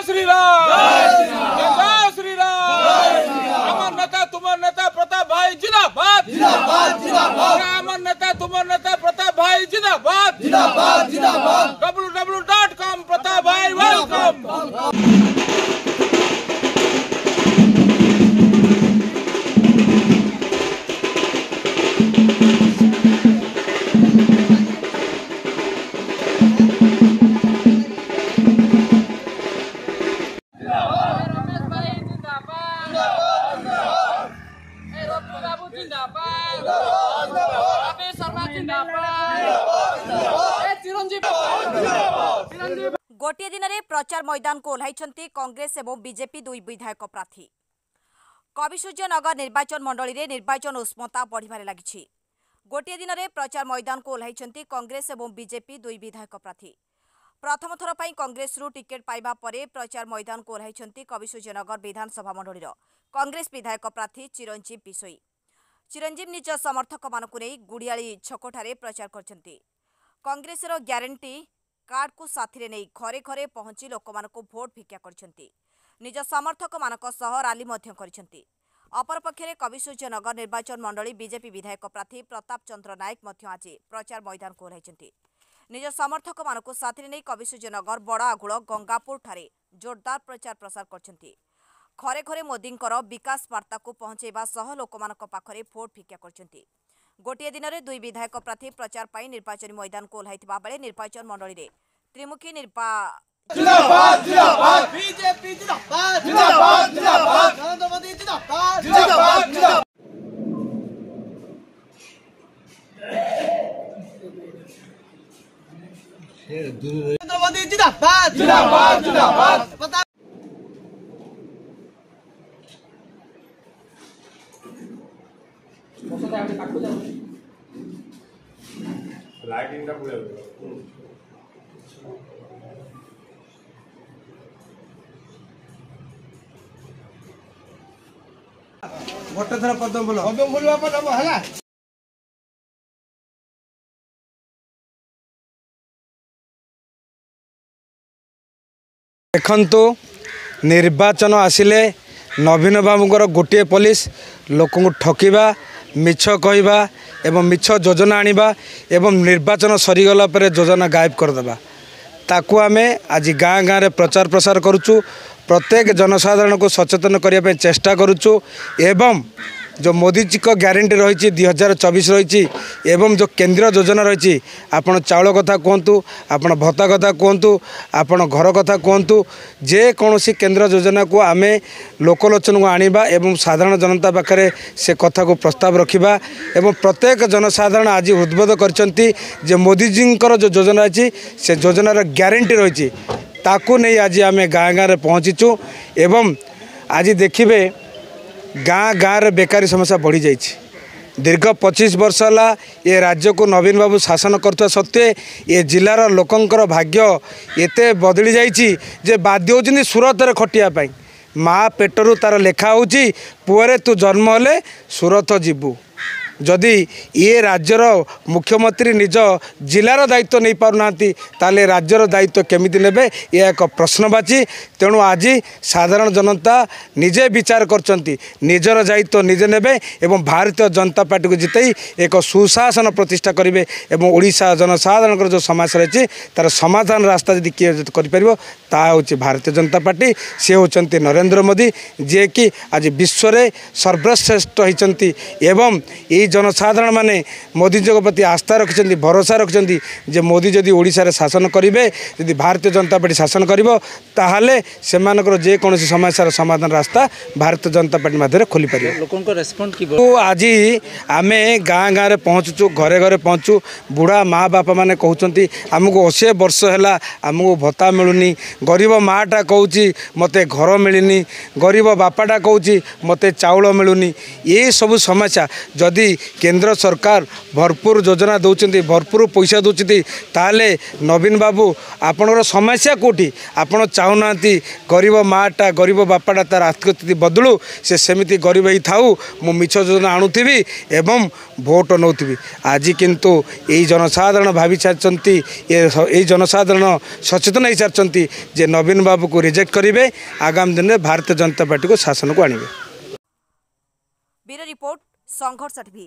श्री राम जय श्री राम। अमर नेता तुमर नेता प्रताप भाई जिंदाबाद जिंदाबाद जिंदाबाद। अमर नेता तुमर नेता प्रताप भाई जिंदाबाद जिंदाबाद जिंदाबाद। www.com प्रताप भाई वेलकम। गोटे दिन में प्रचार मैदान को ओह्लाई कांग्रेस और बीजेपी दुई विधायक प्रार्थी। कविसूर्यनगर निर्वाचन मंडली में निर्वाचन उष्मता बढ़िबार लगी। गोटे दिन में प्रचार मैदान को ओह्लाई कांग्रेस और बीजेपी दुई विधायक प्रार्थी। प्रथम थर पर कांग्रेस टिकेट पाइबा परे प्रचार मैदान को ओह्लाई कविसूर्यनगर विधानसभा मंडली कांग्रेस विधायक प्रार्थी चिरंजीव बिशोई। चिरंजीव निज समर्थक मानक नहीं गुड़ियाली छकठारे प्रचार करछंती। कांग्रेस ग्यारंटी कार्ड को साथी नहीं घरे घरे पहुंची लोक भोट भिक्षा करछंती। निज समर्थक मानक सह राली मध्य करछंती। अपरपक्षे कविसूर्यनगर निर्वाचन मंडली बीजेपी विधायक प्रार्थी प्रताप चंद्र नायक मध्य आज प्रचार मैदान को ओह्लाई निज समर्थक मानक साथी नहीं कविसूर्यनगर बड़ आगुल गंगापुर ठारे जोरदार प्रचार प्रसार करछंती। घरे घरे मोदी विकास वार्ता को पहुंचाइबा सह लोक पाखरे भोट भिक्षा करछंती। गोटे दिन में दुई विधायक प्रार्थी प्रचार पर निर्वाचन मैदान को ओह्लाई बेले निर्वाचन मंडली में त्रिमुखी जिंदाबाद जिंदाबाद बीजेपी जिंदाबाद जिंदाबाद जिंदाबाद नरेंद्र मोदी जिंदाबाद जिंदाबाद जिंदाबाद नरेंद्र मोदी जिंदाबाद जिंदाबाद जिंदाबाद। लाइटिंग का पूरा गोटे थर पदम बोलवा पदम है। देखु निर्वाचन आसिले नवीन बाबूर गोटे पुलिस लोक ठकिबा मिछ कहवा एवं मिछ योजना आनिबा एवं निर्वाचन सरीगला पर योजना गायब करदेबा ताकू आमे आज गाँ गाँव में प्रचार प्रसार करुचु। प्रत्येक जनसाधारण को सचेतन करने चेष्टा करुचु एवं जो मोदी जी को ग्यारंटी रही 2024 रही एवं जो केंद्र योजना रही आपण चाउल कथा कहतु आपण भत्ता कथा कहतु आपण घर कथा कहतु जेकोसी केंद्र योजना को आम लोकलोचन को आनिबा एवं साधारण जनता पाखे से कथा को प्रस्ताव रखिबा एवं प्रत्येक जनसाधारण आज उद्बोध करछंती जे मोदी जी जो योजना अच्छी से योजनार ग्यारंटी रही ताकू नहीं आज आम गाँ गाँव में पहुँचीचु एवं आज देखिए गाँ गाँव में बेकारी समस्या बढ़ी जाइए। दीर्घ 25 वर्ष है ये राज्य को नवीन बाबू शासन करता सत्वे ये जिलार लोकंकर भाग्य एते बदली जाइए बाध्य होती सूरत में खटियापाई माँ पेटरू तार लेखा होची पुअरे तू जन्म हेले सूरत जीवु जदि ये राज्यर मुख्यमंत्री निज जिलार दायित्व नहीं पारना ताले राज्यर दायित्व केमिति नेबे यह एक प्रश्नवाची। तेणु आज साधारण जनता निजे विचार करचंती निजर दायित्व निजे नेबे एवं भारतीय जनता पार्टी को जितई एक सुशासन प्रतिष्ठा करेंगे एवं ओडिशा जनसाधारण जो समस्या रही तार समाधान रास्ता जदि किए करिपरिबो ता होची भारतीय जनता पार्टी से होचंती नरेंद्र मोदी जे कि आज विश्व में सर्वश्रेष्ठ होइचंती एवं ये जनसाधारण माने मोदी जी प्रति आस्था रखिंट भरोसा रखिंट जे मोदी जदि ओडिशा रे शासन करेंगे जदि भारतीय जनता पार्टी शासन करिवो ताहाले सेमानकर जेकोसी समस्यार समाधान रास्ता भारतीय जनता पार्टी मध्य खोली पार लोक रेस्पॉन्ड की आज आम गाँ गाँव में पहुँचुचु घरे घरे पहुँचु बुढ़ा माँ बापा मैंने कहते आमको 80 वर्ष है आमको भत्ता मिलूनी गरीब माँटा कहूँ मते घर मिलनी गरीब बापाटा कहूँ मते चाउल मिलूनी ये सब समस्या जदि केंद्र सरकार भरपूर योजना दौरान भरपूर पैसा दौरान ताले नवीन बाबू आपणर समस्या कौटी आपण चाहूना गरीब माटा गरीब बापाटा तार आर्थिक स्थिति बदलू से सेमती गरीब ही थाऊ मु मिछ योजना आणुथी एवं भोट नौथि आज किंतु यही जनसाधारण भावी सारी ये जनसाधारण सचेतन हो सारी जे नवीन बाबू को रिजेक्ट करेंगे आगामी दिन में भारतीय जनता पार्टी को शासन को आने। ब्यूरो रिपोर्ट संघर्ष टीवी।